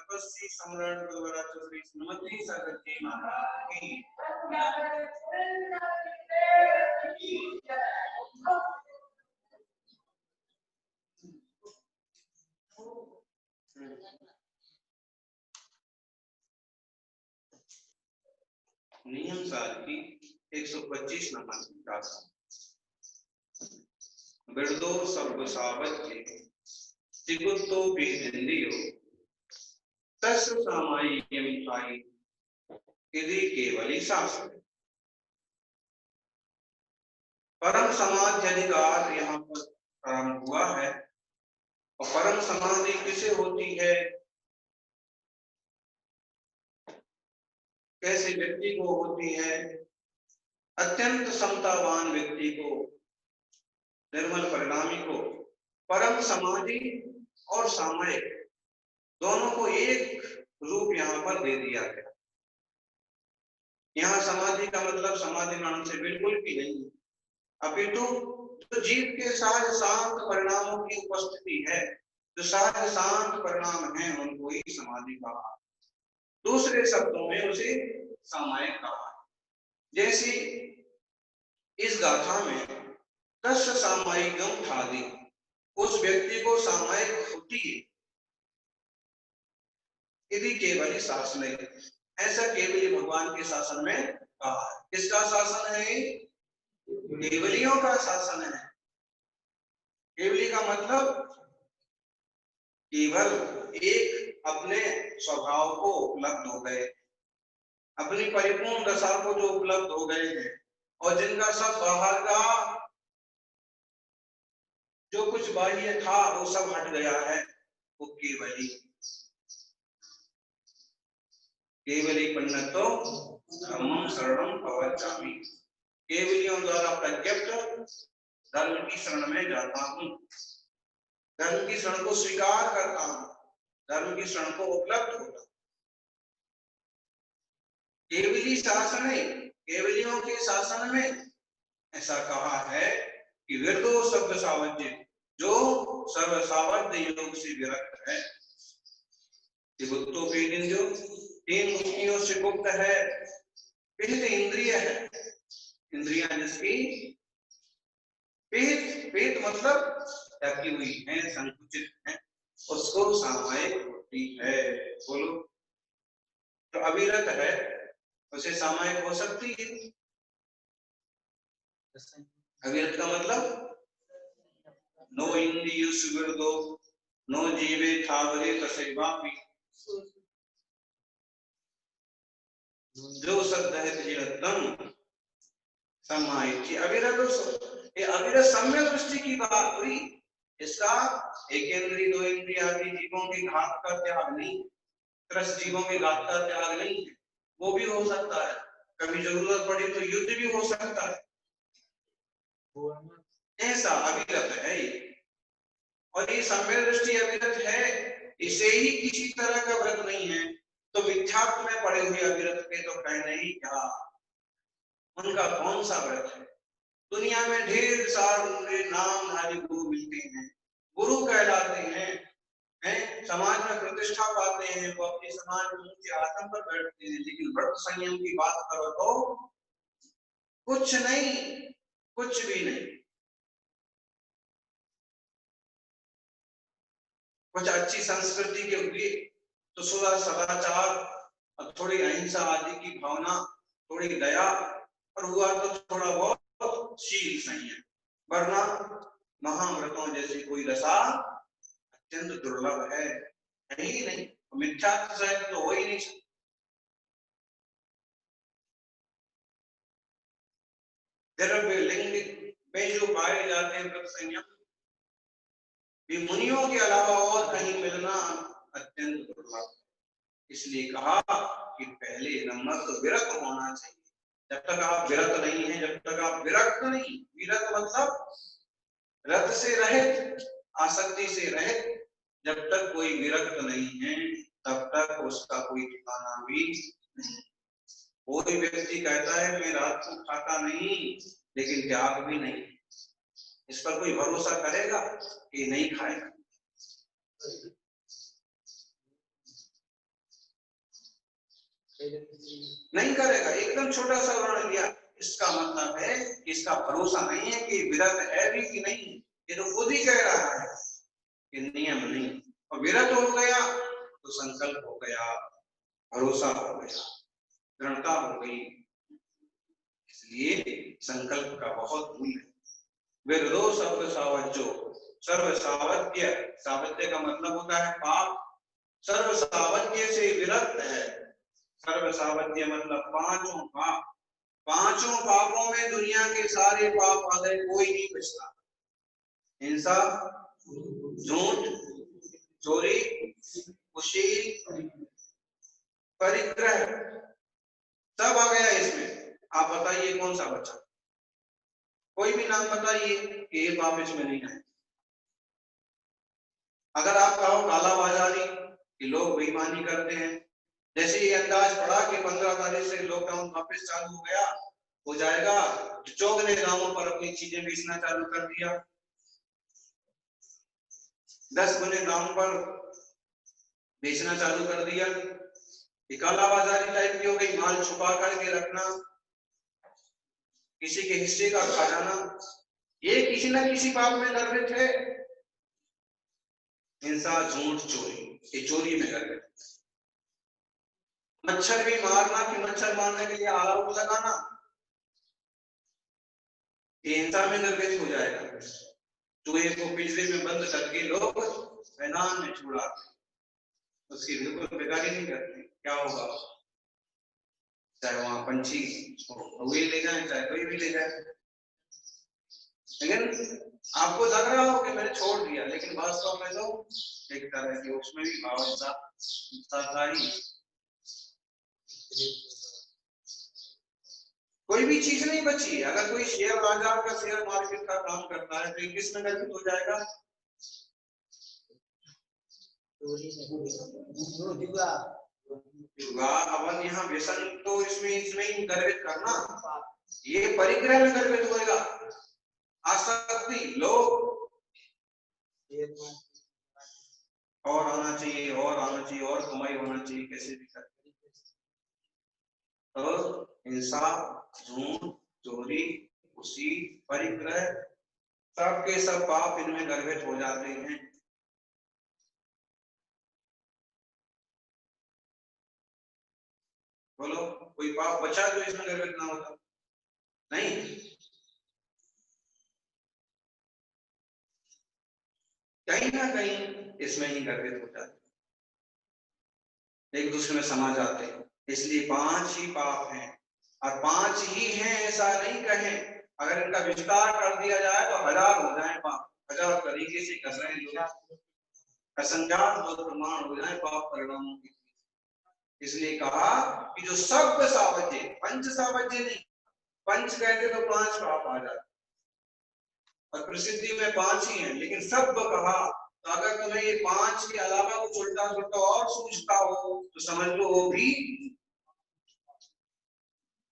तपस्वी सम्राट गुरुवरा चौधरी श्रीमती सागर जी महाराज की। नियम सार की 125 नंबर बिरदो सर्व सावज्य चिकुत्तो पीदिंदियो तस्व सामायिकम थाई यदि केवली शास्त्र। परम समाधि अधिकार यहाँ पर प्रारंभ हुआ है। और परम समाधि किसे होती है, कैसे व्यक्ति को होती है? अत्यंत समतावान व्यक्ति को, निर्मल परिणामी को परम समाधि और सामयिक दोनों को एक रूप यहाँ पर दे दिया गया। यहाँ समाधि का मतलब समाधि नाम से बिल्कुल भी नहीं, अपितु तो जीव के सहज शांत परिणामों की उपस्थिति है, जो सहज शांत परिणाम है उनको ही समाधि कहा। दूसरे शब्दों में उसे सामायिक कहा। जैसे इस गाथा में तस्य सामायिकम ठादी, उस व्यक्ति को सामायिक होती है यदि केवली शासन है, ऐसा केवली भगवान के शासन में कहा है। किसका शासन है? केवलियों का शासन है। केवली का मतलब केवल एक अपने स्वभाव को उपलब्ध हो गए, अपनी परिपूर्ण दशा को जो उपलब्ध हो गए हैं, और जिनका सब बाहर का जो कुछ बाह्य था वो सब हट गया है, वो केवली। केवली पन्नतो धर्मं शरणं प्रवक्ष्यामि, केवलियों द्वारा प्रज्ञप्त धर्म की शरण में जाता हूँ, धर्म की शरण को स्वीकार करता हूँ, धर्म की शरण को उपलब्ध होता हूँ। केवली शासन है, केवलियों के शासन में ऐसा कहा है कि विरदो शब्द सावज्य, जो सर्व सावज्य योग से विरक्त है। चिकुत्तो पीदिंदियो, तीन मुक्तियों से मुक्त है। पीत इंद्रिय है, इंद्रियां जिसकी पीत, पीत मतलब ढकी हुई है, संकुचित है, उसको सामायिक होती है। बोलो, तो अविरत है उसे सामायिक हो सकती है। अविरत का मतलब नो इंद्रिय सुविरदो नो जीवे थावरे तसेवापि, जो सद्दहत जीवतम समायिक। अविरत, ये अविरत सम्यक दृष्टि की बात हुई। इसका एक इंद्रिय दो इंद्रिय आदि जीवों के घात का त्याग नहीं, त्रस्त जीवों के घात का त्याग नहीं है। वो भी हो सकता है, कभी जरूरत पड़ी तो युद्ध भी हो सकता है, ऐसा अविरत है ये। और ये सम्यक दृष्टि अविरत है, इसे ही किसी तरह का व्रत नहीं है, तो मिथ्यात्व में पड़े हुए अविरत के तो कहने ही क्या, उनका कौन सा व्रत है? दुनिया में ढेर सारे नामधारी गुरु मिलते हैं, गुरु कहलाते हैं, समाज में प्रतिष्ठा पाते हैं, वो अपने समाज में ऊंचे आसन पर बैठते हैं, लेकिन व्रत संयम की बात करो तो कुछ नहीं, कुछ भी नहीं। कुछ अच्छी संस्कृति के हुए तो सदाचार और थोड़ी अहिंसा आदि की भावना, थोड़ी दया, और हुआ तो थोड़ा बहुत शील संयम, वरना महाव्रतों जैसी कोई दशा अत्यंत दुर्लभ है ही नहीं। मिथ्यात्व सहित तो हो ही नहीं सकता। द्रव्य लिंग में जो पाए जाते हैं व्रत संयम, मुनियों के अलावा और कहीं मिलना अत्यंत दुर्लभ। इसलिए कहा कि पहले नंबर तो विरक्त होना चाहिए। जब तक आप विरक्त नहीं है, जब तक आप विरक्त नहीं, विरक्त मतलब रत से रहित, आसक्ति से रहित, जब तक कोई विरक्त नहीं है तब तक उसका कोई ठिकाना भी नहीं। कोई व्यक्ति कहता है मैं रात को खाता नहीं लेकिन त्याग भी नहीं, इस पर कोई भरोसा करेगा कि नहीं खाएगा? नहीं करेगा, एकदम छोटा सा उदाहरण दिया। इसका मतलब है कि इसका भरोसा नहीं है कि विरत है भी कि नहीं। ये तो खुद ही कह रहा है कि नियम नहीं, और विरत हो गया तो संकल्प हो गया, भरोसा हो गया, दृढ़ता हो गई। इसलिए संकल्प का बहुत मूल्य है। विरदो सर्व सावज्यो, सर्व सावज्य, सावज्य का मतलब होता है पाप। सर्व सावज्य से विरक्त है। सर्व सावज्य मतलब पांचों पाप। पांचों पापों में दुनिया के सारे पाप आ गए, कोई नहीं बचता। हिंसा, झूठ, चोरी, कुशील, परिग्रह, सब आ गया इसमें। आप बताइए कौन सा बचा? कोई भी नाम बताइए कि ये पाप इसमें नहीं है। अगर आप कहो कालाबाजारी कि लोग बेईमानी करते हैं, जैसे ये अंदाज पड़ा कि 15 तारीख से लॉकडाउन वापस चालू हो गया, हो जाएगा, चौगने दामों पर अपनी चीजें बेचना चालू कर दिया, 10 गुने दाम पर बेचना चालू कर दिया, ये कालाबाजारी टाइप की हो गई। माल छुपा करके रखना, किसी के हिस्से का खा जाना, ये किसी न किसी पाप में गर्भित है। हिंसा, झूठ, चोरी, ये चोरी में गर्भित। मच्छर भी मारना कि मच्छर मारने के लिए आग लगाना, ये हिंसा में गर्भित हो जाएगा। चूहे को पिंजरे में बंद करके लोग मैदान में छुड़ाते, उसकी बिल्कुल बेकारी नहीं करते, क्या होगा? चाहे वहां पंछी हुए ले जाए, चाहे कोई भी ले जाए। लेकिन आपको लग रहा हो कि मैंने छोड़ दिया, लेकिन वास्तव में तो एक तरह की उसमें भी भाव इंसानी, कोई भी चीज नहीं बची। अगर कोई शेयर बाजार का, शेयर मार्केट का काम करता है तो किस में गर्भित हो जाएगा? अपन यहाँ व्यसन तो इसमें ही गर्भित करना, ये परिग्रह में गर्भित होएगा। आसक्ति, लोग और आना चाहिए, और आना चाहिए, और कमाई होना चाहिए, कैसे भी करके। तो हिंसा, झूठ, चोरी, खुशी, परिग्रह, सब के सब पाप इनमें गर्भित हो जाते हैं। बोलो, कोई पाप बचा जो इसमें गर्भित ना होता? नहीं। कहीं ना कहीं इसमें ही गर्भित हो जाते, एक दूसरे में समा जाते हैं। इसलिए 5 ही पाप हैं, और 5 ही हैं ऐसा नहीं कहें। अगर इनका विस्तार कर दिया जाए तो 1000 हो जाए पाप, 1000 तरीके से कर रहे हैं लोग, असंख्यात लोग प्रमाण हो जाए पाप परिणामों के। इसलिए कहा कि जो सब सावज्य, पंच सावज्य नहीं, पंच कहते तो 5 पाप आ जाते, और प्रसिद्धि में 5 ही हैं, लेकिन सब कहा। तो अगर तुम्हें ये 5 के अलावा कुछ उल्टा सुल्टा और सूझता हो तो समझ लो वो भी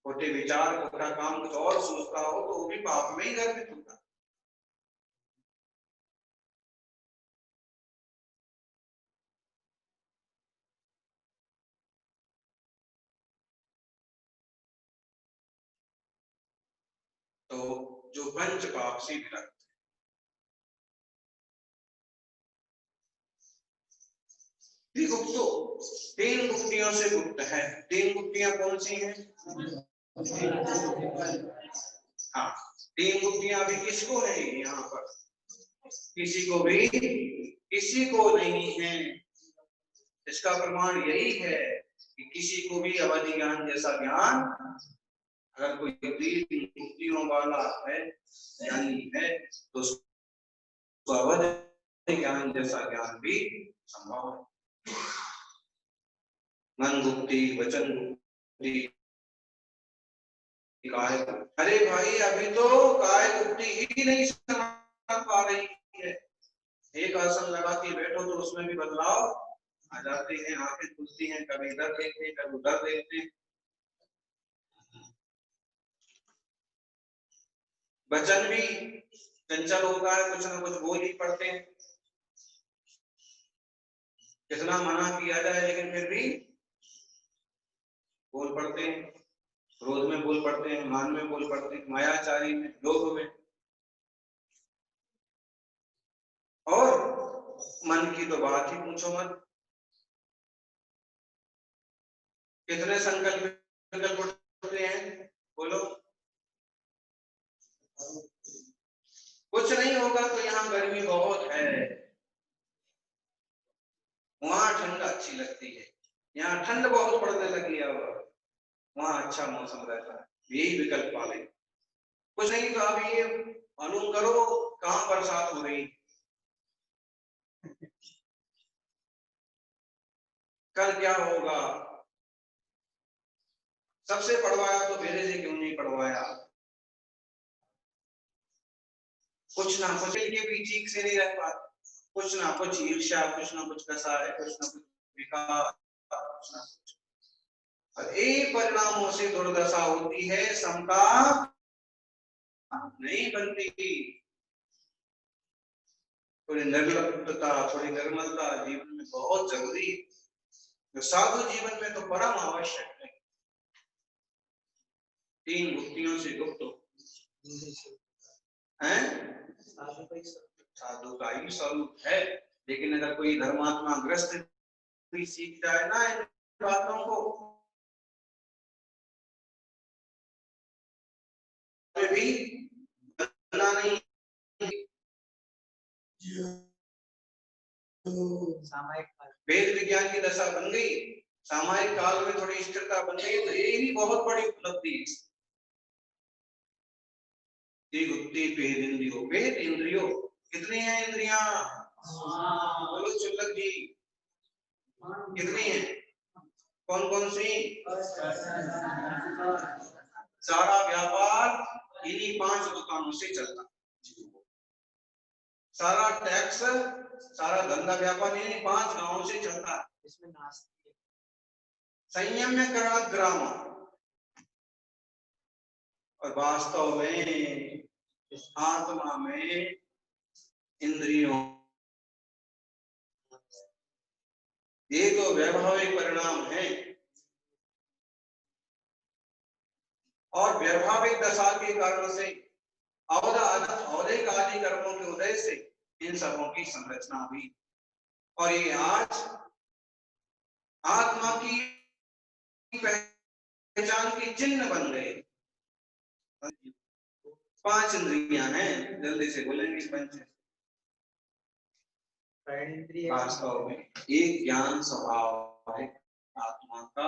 खोटे विचार, खोटा काम कुछ और सोचता हो तो वो भी पाप में ही गर्भित होता। तो जो पंच पाप से विरक्त, 3 गुप्तियों से गुप्त है। 3 गुप्तियां कौन सी हैं? हाँ, 3 गुप्तियां अभी किसको है यहाँ पर? किसी को भी, किसी को नहीं है। इसका प्रमाण यही है कि किसी को भी अवधि ज्ञान जैसा ज्ञान, अगर कोई 3 गुप्तियों वाला है, ज्ञानी है, तो उसको अवधि ज्ञान जैसा ज्ञान भी संभव है। मन गुप्ति, वचन गुप्ति, काय। अरे भाई, अभी तो काय गुप्ति ही नहीं समझ पा रही है। एक आसन लगा के बैठो तो उसमें भी बदलाव आ जाते हैं, आंखें खुलती हैं, कभी इधर देखते हैं, कभी उधर देखते हैं। वचन भी चंचल होता है, कुछ ना कुछ बोल ही पड़ते हैं। कितना मना किया जाए लेकिन फिर भी बोल पड़ते हैं, क्रोध में बोल पड़ते हैं, मान में बोल पड़ते हैं, मायाचारी में, लोभ में, और मन की तो बात ही पूछो मत। कितने संकल्प उठते हैं, बोलो। कुछ नहीं होगा तो यहाँ गर्मी बहुत है, वहां ठंड अच्छी लगती है, यहाँ ठंड बहुत पड़ने लगी है, वहां अच्छा मौसम रहता है, यही विकल्प वाले। कुछ नहीं तो आप ये मालूम करो कहां बरसात हो रही, कल क्या होगा, सबसे पढ़वाया तो मेरे से क्यों नहीं पढ़वाया। कुछ ना कुछ के भी ठीक से नहीं रह पाते, कुछ ना कुछ ईर्ष्या, कुछ ना कुछ कसा है, कुछ ना कुछ विकार, कुछ ना कुछ, और एक परिणामों से दुर्दशा होती है, समता नहीं बनती। थोड़ी निर्लिप्तता, थोड़ी निर्मलता जीवन में बहुत जरूरी है, जो साधु जीवन में तो परम आवश्यक है। 3 गुप्तियों से गुप्त है, साधु का ही स्वरूप है। लेकिन अगर कोई धर्मात्मा ग्रस्त भी सीख जाए ना इन बातों को, भी नहीं, वेद विज्ञान की दशा बन गई, सामायिक काल में थोड़ी स्थिरता बन गई, तो ये भी बहुत बड़ी उपलब्धि है। वेद इंद्रियों, कितनी है इंद्रियां, बोलो चुल्लक जी, कितनी है, कौन कौन सी, सारा व्यापार इन्हीं 5 दुकानों से चलता, सारा टैक्स, सारा धंधा व्यापार इन्हीं 5 गांवों से चलता है। इसमें संयम में करण ग्राम, और वास्तव में आत्मा में इंद्रियों, ये तो वैभाविक परिणाम है, और वैभाविक दशा के कारण से औधिक आदि कर्मों के उदय से इन सबों की संरचना हुई, और ये आज आत्मा की पहचान की चिन्ह बन गए। 5 इंद्रियां हैं, जल्दी से बोलेंगे पंच। वास्तव में एक ज्ञान स्वभाव है आत्मा का,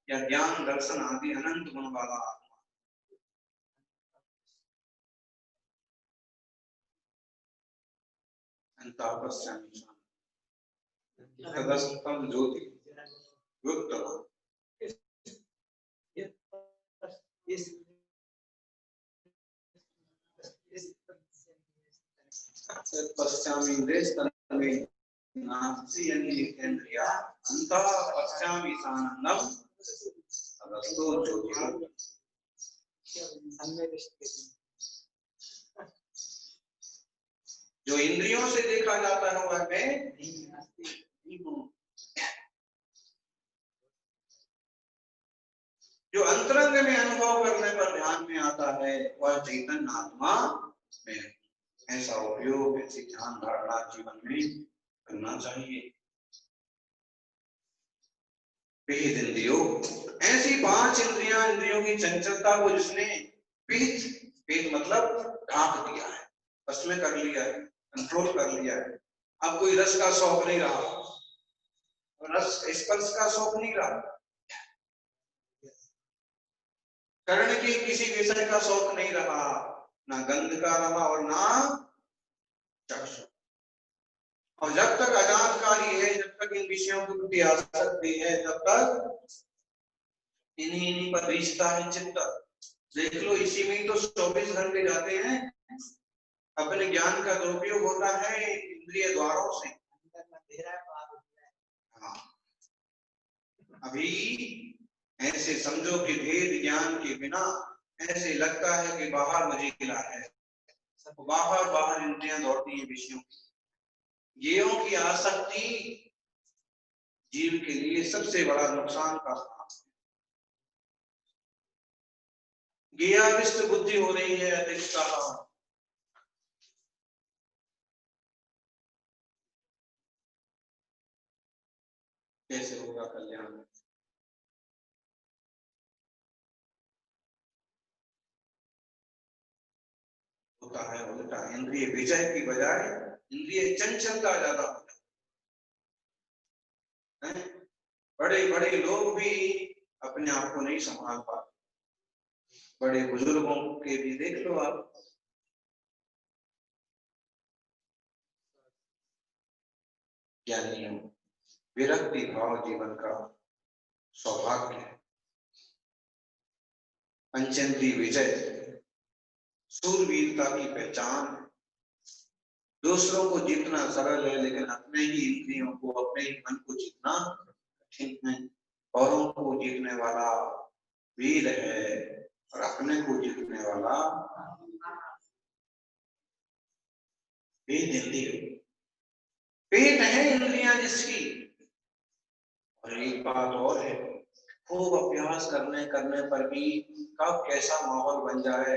या ज्ञान दर्शन आदि अनंत गुण वाला आत्मा। तदस्तम ज्योति युक्त पश्चामी देश तन्मे नासी इंद्रिया अंतः पश्चामी सानंदम तदस्तो ज्योति। जो इंद्रियों से देखा जाता है वह मैं नहीं हूं, जो अंतरंग में अनुभव करने पर ध्यान में आता है वह चैतन्य आत्मा में। ऐसा उपयोग, ऐसी ध्यान धारणा जीवन में करना चाहिए। पीत इंद्रियों, ऐसी 5 इंद्रियां, इंद्रियों की चंचलता को जिसने पीत मतलब ढांक दिया है, बस में कर लिया है, कंट्रोल कर लिया है। अब कोई रस का शौक नहीं रहा, रस स्पर्श का शौक नहीं रहा, कर्ण के किसी विषय का शौक नहीं रहा, ना गंध का रहा और ना चक्षु। और जब तक अजानकारी है, जब तक इन विषयों के प्रति आसक्ति है, तब तक इन्हीं पर रिश्ता है चित्त। देख लो, इसी में तो 24 घंटे जाते हैं, अपने ज्ञान का दुरुपयोग होता है इंद्रिय द्वारों से। हाँ, अभी ऐसे समझो कि भेद ज्ञान के बिना ऐसे लगता है कि बाहर मुझे गिला है, बाहर इंद्रियां दौड़ती हैं विषयों की। ज्ञेयों की आसक्ति जीव के लिए सबसे बड़ा नुकसान का गियाविष्ट बुद्धि हो रही है अधिकता। कैसे होगा कल्याण? होता है उल्टा, इंद्रिय विजय की बजाय इंद्रिय चंचलता ज्यादा होता है। बड़े बड़े लोग भी अपने आप को नहीं संभाल पाते। बड़े बुजुर्गों के भी देख लो आप। ज्ञानियों, विरक्ति भाव जीवन का सौभाग्य है। पंचेंद्रिय विजय शूरवीरता की पहचान है। दूसरों को जीतना सरल है, लेकिन अपने ही इंद्रियों को, अपने ही मन को जीतना कठिन है। औरों को जीतने वाला वीर है और अपने को जीतने वाला पेट है इंद्रियां जिसकी। और एक बात और है, खूब अभ्यास करने करने पर भी कब कैसा माहौल बन जाए,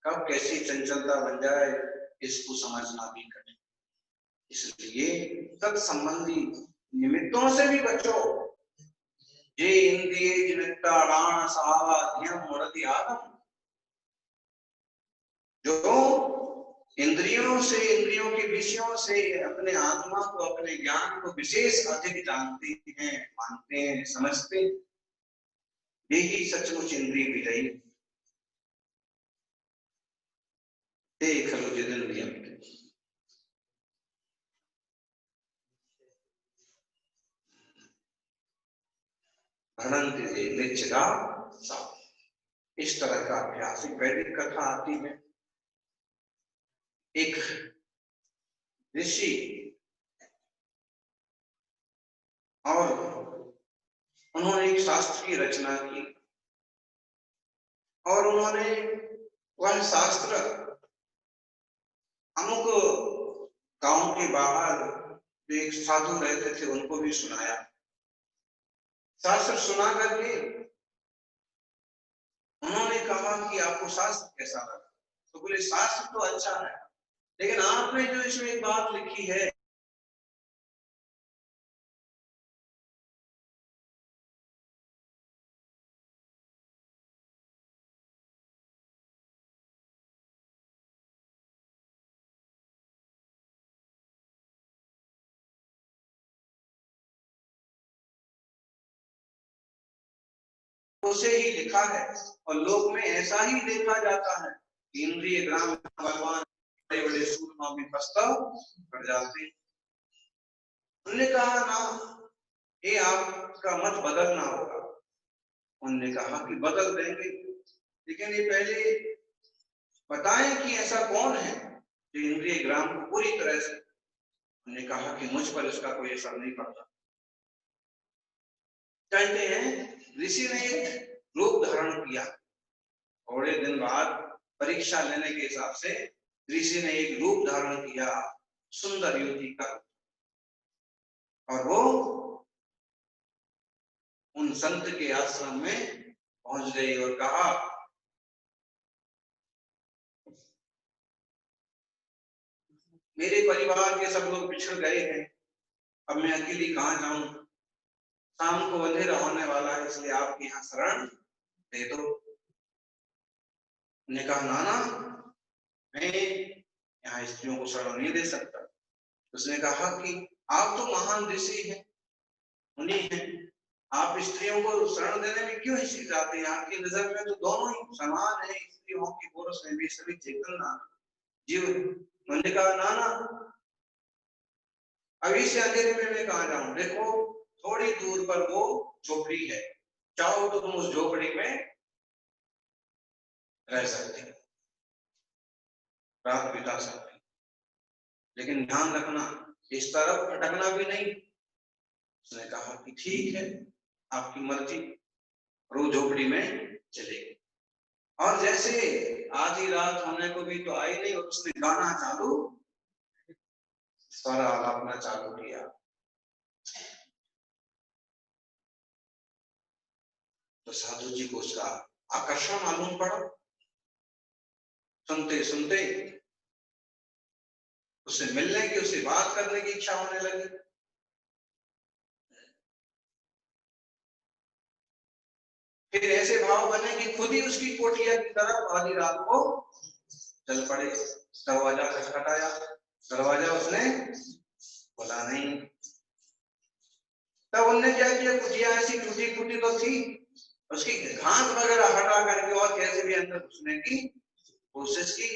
कब कैसी चंचलता बन जाए, इसको समझना भी कठिन। इसलिए तत्संबंधी निमित्तों से भी बचो। ये इंद्रिय निमित्तानां साहाध्यम मुरति आदम। जो इंद्रियों से, इंद्रियों के विषयों से अपने आत्मा को, अपने ज्ञान को विशेष अधिक जानते हैं, मानते हैं, समझते हैं, यही सचमुच इंद्रिय विजयी। देख लो जिंदगी इस तरह का अभ्यास वैदिक कथा आती है। एक ऋषि और उन्होंने एक शास्त्र की रचना की और उन्होंने वह शास्त्र अमुक गांव के बाहर जो एक साधु रहते थे उनको भी सुनाया। शास्त्र सुना करके उन्होंने कहा कि आपको शास्त्र कैसा लगा? तो बोले शास्त्र तो अच्छा है, लेकिन आपने जो इसमें एक बात लिखी है, उसे ही लिखा है और लोक में ऐसा ही देखा जाता है। इंद्रिय ग्राम भगवान बड़े बड़े सूरमा में प्रस्ताव कर जाते हैं। उन्होंने कहा ना, ये आपका मत बदलना होगा। उन्होंने कहा कि बदल देंगे, लेकिन ये पहले बताएं कि ऐसा कौन है जो इंद्रिय ग्राम को पूरी तरह से। उन्होंने कहा कि मुझ पर इसका कोई असर नहीं पड़ता। कहते हैं ऋषि ने एक रूप धारण किया। थोड़े दिन बाद परीक्षा लेने के हिसाब से ऋषि ने एक रूप धारण किया, सुंदर युवती का, और वो उन संत के आश्रम में पहुंच गई और कहा, मेरे परिवार के सब लोग बिछड़ गए हैं, अब मैं अकेली कहां जाऊं, शाम को अंधेरा होने वाला है, इसलिए आपके यहाँ शरण दे दो। ने कहा नाना, मैं यहाँ स्त्रियों को शरण नहीं दे सकता। उसने कहा कि आप तो महान ऋषि हैं, मुनि हैं, आप स्त्रियों को शरण देने में क्यों हिचकिचाते हैं? आपकी नजर में तो दोनों ही समान है, स्त्री हो कि पुरुष में भी सभी चेतन जीव। उन्होंने कहा नाना, अभी से अंधेरे में मैं कहा जाऊं? देखो थोड़ी दूर पर वो झोपड़ी है, चाहो तो तुम उस झोपड़ी में रह सकते, रात बिता सकते, लेकिन ध्यान रखना इस तरफ भटकना भी नहीं। उसने कहा कि ठीक है, आपकी मर्जी, और वो झोपड़ी में चले गए। और जैसे आधी रात होने को भी तो आई नहीं, और उसने गाना चालू, स्वर आलापना चालू किया। तो साधु जी को उसका आकर्षण मालूम पड़ा। सुनते सुनते उससे मिलने की, उससे बात करने की इच्छा होने लगी। फिर ऐसे भाव बने कि खुद ही उसकी कोठिया की तरफ आधी रात को चल पड़े। दरवाजा खटखटाया, दरवाजा उसने खोला नहीं। तब उनने क्या किया, कुटिया ऐसी टूटी फूटी तो थी, उसकी घास वगैरह हटा करके और कैसे भी अंदर घुसने की कोशिश की।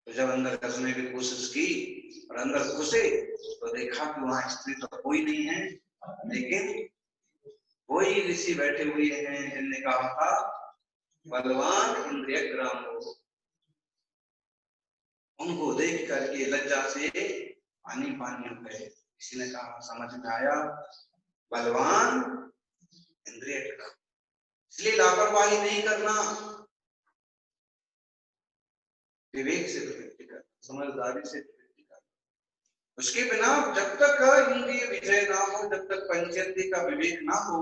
तो जब अंदर घुसने की कोशिश की और अंदर घुसे तो देखा कि वहां स्त्री तो कोई नहीं है, लेकिन वही ऋषि बैठे हुए हैं जिनने कहा था बलवान इंद्रिय ग्राम हो। उनको देख करके लज्जा से पानी पानी हो गए। किसी ने कहा, समझ में आया, बलवान इंद्रिय ग्राम। इसलिए लापरवाही नहीं करना, विवेक से प्रवृत्ति करना, समझदारी से प्रवृत्ति करना। उसके बिना जब तक इंद्रिय विजय ना हो, जब तक पंचेंद्रिय का विवेक ना हो,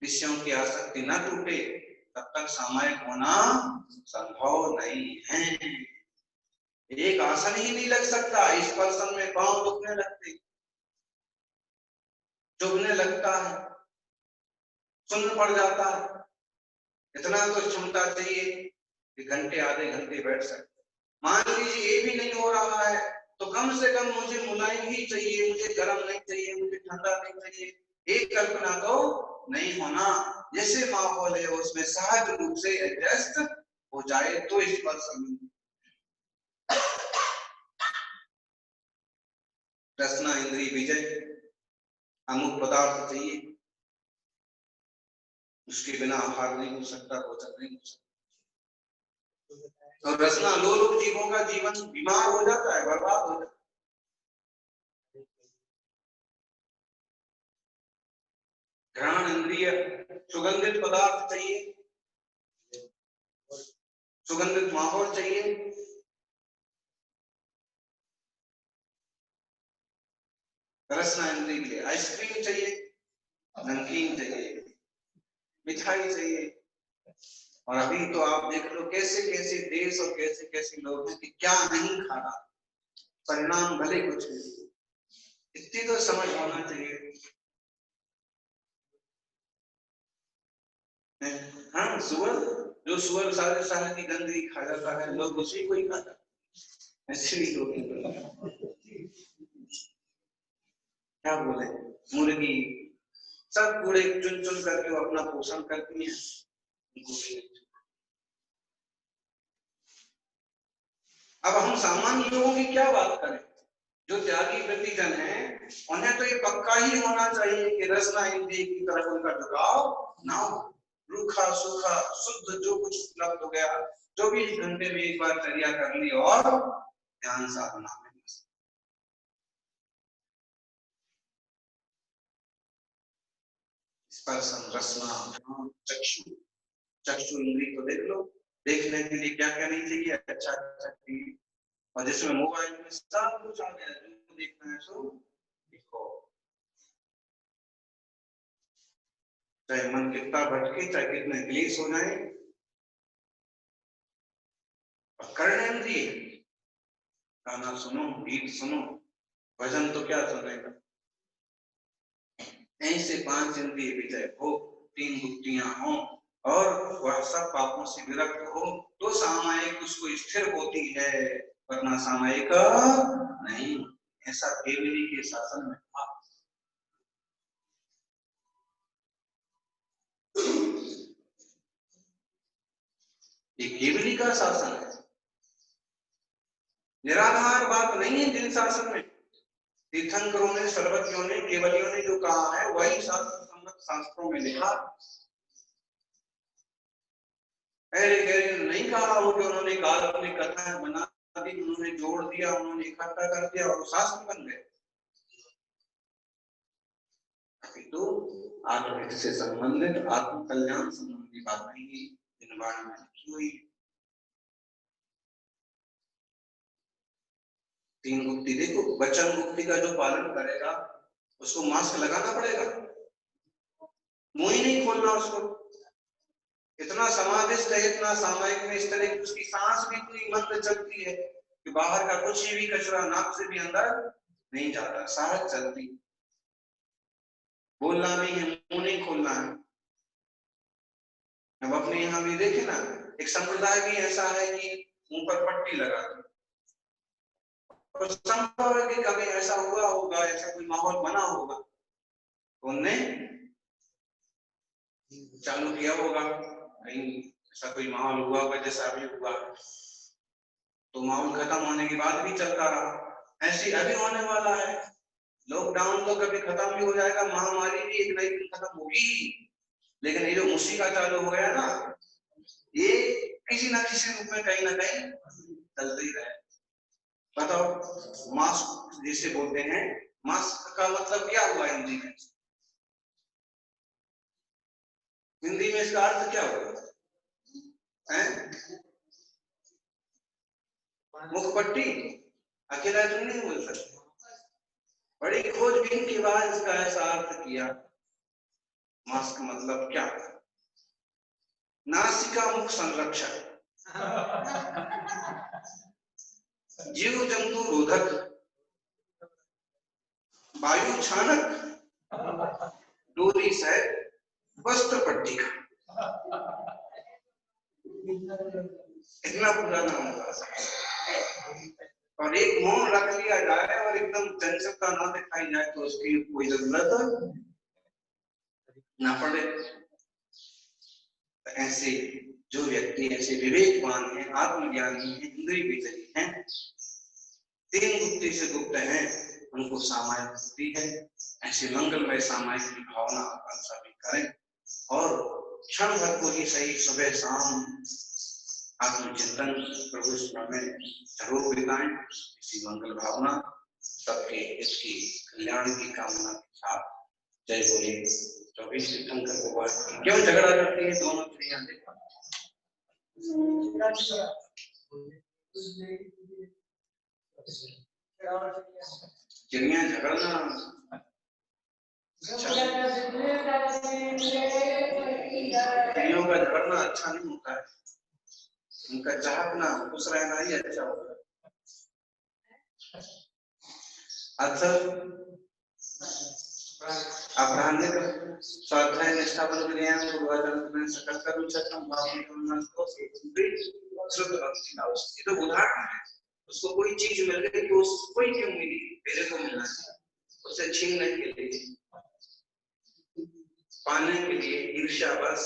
विषयों की आसक्ति न टूटे, तब तक सामायिक होना संभव नहीं है। एक आसन ही नहीं लग सकता, इस पर्सन में पांव दुखने लगते, चुभने लगता है, सुन्न पड़ जाता है। इतना तो क्षमता चाहिए कि घंटे आधे घंटे बैठ सकते। मान लीजिए ये भी नहीं हो रहा है तो कम से कम मुझे मुलायम ही चाहिए, मुझे गर्म नहीं चाहिए, मुझे ठंडा नहीं चाहिए। एक कल्पना तो नहीं होना, जैसे माहौल है उसमें सहज रूप से एडजस्ट हो जाए तो इस पर रसना इंद्रिय विजय, अमुक पदार्थ चाहिए, उसके बिना आहार नहीं हो सकता, भोजन नहीं हो सकता। और रसना लोलुप जीवों का जीवन बीमार हो जाता है, बर्बाद हो जाता है। घ्राण इंद्रिय, सुगंधित पदार्थ चाहिए, सुगंधित माहौल चाहिए। रसना इंद्रिय के लिए आइसक्रीम चाहिए, नमकीन चाहिए, मिठाई चाहिए। और अभी तो आप देख लो कैसे कैसे देश और कैसे कैसे लोग हैं कि क्या नहीं खाना, परिणाम भले कुछ नहीं। इतनी तो समझ होना चाहिए। हाँ, सुअर, जो सुअर सारे साल की गंदगी खा जाता है, लोग उसी को ही खाता है। ऐसे भी लोग क्या बोले, मुर्गी सब कूड़े चुन चुन करके वो अपना पोषण करती हैं। अब हम सामान्य लोगों की क्या बात करें, जो त्यागी वृत्तिजन है उन्हें तो ये पक्का ही होना चाहिए कि रसना इंद्रिय की तरफ उनका झुकाव ना हो। रूखा सूखा शुद्ध जो कुछ उपलब्ध हो गया, 24 घंटे में एक बार चर्या कर ली और ध्यान साधना में। स्पर्शन रसना चक्षु, चक्षु इंद्रिय को देख लो, देखने के लिए क्या क्या नहीं चाहिए, अच्छा अच्छा चाहिए। और जिसमें मोबाइल में सब कुछ आ गया, जो देखना है सो देखो। चाहे मन कितना भटके, चाहे कितने क्लेश हो जाए, कर्णेंद्रिय, गाना सुनो, गीत सुनो, भजन तो क्या सुनेगा। ऐसे 5 इंद्रिय विजय हो, 3 बुद्धियां हो और वह सब पापों से विरक्त हो तो सामायिक उसको स्थिर होती है, वरना सामायिक नहीं। ऐसा केवली के शासन में था। ये केवली का शासन है, निराधार बात नहीं है जिन शासन में। तीर्थंकरों ने, सर्वज्ञों ने, केवलियों ने जो कहा है वही शास्त्रों में लिखा। नहीं कहा हो कि उन्होंने काल्पनिक कथाएं बना दी, उन्होंने जोड़ दिया, उन्होंने इकट्ठा कर दिया और शास्त्र बन गए। अभी तो आत्महित से संबंधित, आत्म कल्याण संबंधी बात नहीं है इन बाणी में लिखी हुई। 3 गुप्ति देखो, वचन गुप्ति का जो पालन करेगा उसको मास्क लगाना पड़ेगा, मुंह ही नहीं खोलना उसको। इतना समाधिस्थ है, इतना सामायिक में इस तरह की उसकी सांस भी इतनी मंद चलती है कि बाहर का कुछ भी कचरा नाक से भी अंदर नहीं जाता, सहज चलती। बोलना नहीं है, मुंह नहीं खोलना है। अब अपने यहाँ भी देखे ना, एक संप्रदाय भी ऐसा है कि मुंह पर पट्टी लगा दी। और संभव है कि कभी ऐसा हुआ होगा, ऐसा कोई माहौल बना होगा, तो उनने चालू किया होगा। कहीं ऐसा कोई माहौल हुआ होगा जैसा अभी हुआ, तो माहौल खत्म होने के बाद भी चलता रहा। ऐसे अभी होने वाला है। लॉकडाउन तो कभी खत्म भी हो जाएगा, महामारी भी एक नई दिन खत्म होगी, लेकिन ये जो मूसिका चालू हो गया ना, ये किसी ना किसी रूप में कहीं ना कहीं चलते ही रहे। बताओ, मास्क जिसे बोलते हैं, मास्क का मतलब क्या हुआ हिंदी में? हिंदी में इसका अर्थ क्या हुआ है? मुखपट्टी। अकेला तुम नहीं बोल सकते। बड़ी खोजबीन के बाद इसका ऐसा अर्थ किया। मास्क मतलब क्या? नासिका मुख संरक्षण, जीव जंतु रोधक, वायु छानक, डोरी सहित वस्त्र पट्टिका। इतना पुराना होगा। और एक मौन रख लिया जाए और एकदम चंचलता ना दिखाई जाए तो उसकी कोई जरूरत ना पड़े। तो ऐसे जो व्यक्ति ऐसे विवेकवान है, आत्मज्ञानी है, इंद्रिय विचलित हैं, तीन गुप्ती से गुप्त हैं, उनको सामायिक होती है। ऐसे मंगलमय सामायिक की भावना अपन सभी करें और क्षण भर को ही सही सुबह शाम आत्मचिंतन प्रभु स्मरण में जरूर बिताएं। इसी मंगल भावना सबके इसकी कल्याण की कामना के साथ जय बोले 24 तीर्थंकर भगवान। क्यों झगड़ा करती है दोनों चिड़िया? देखो, चिड़िया झगड़ना चिड़ियों का झगड़ना अच्छा नहीं होता है। उनका चाहना खुश रहना ही अच्छा होता है। अक्सर अपराह्निक स्वाध्याय निष्ठा बन गए हैं, पूर्वाचरण सकल का विचक्षण भावना को शुद्ध भक्ति का उसकी तो उदाहरण है। उसको कोई चीज मिल गई तो उसको ही क्यों मिली, मेरे को मिलना चाहिए। उससे छीनने के लिए, पाने के लिए ईर्ष्या बस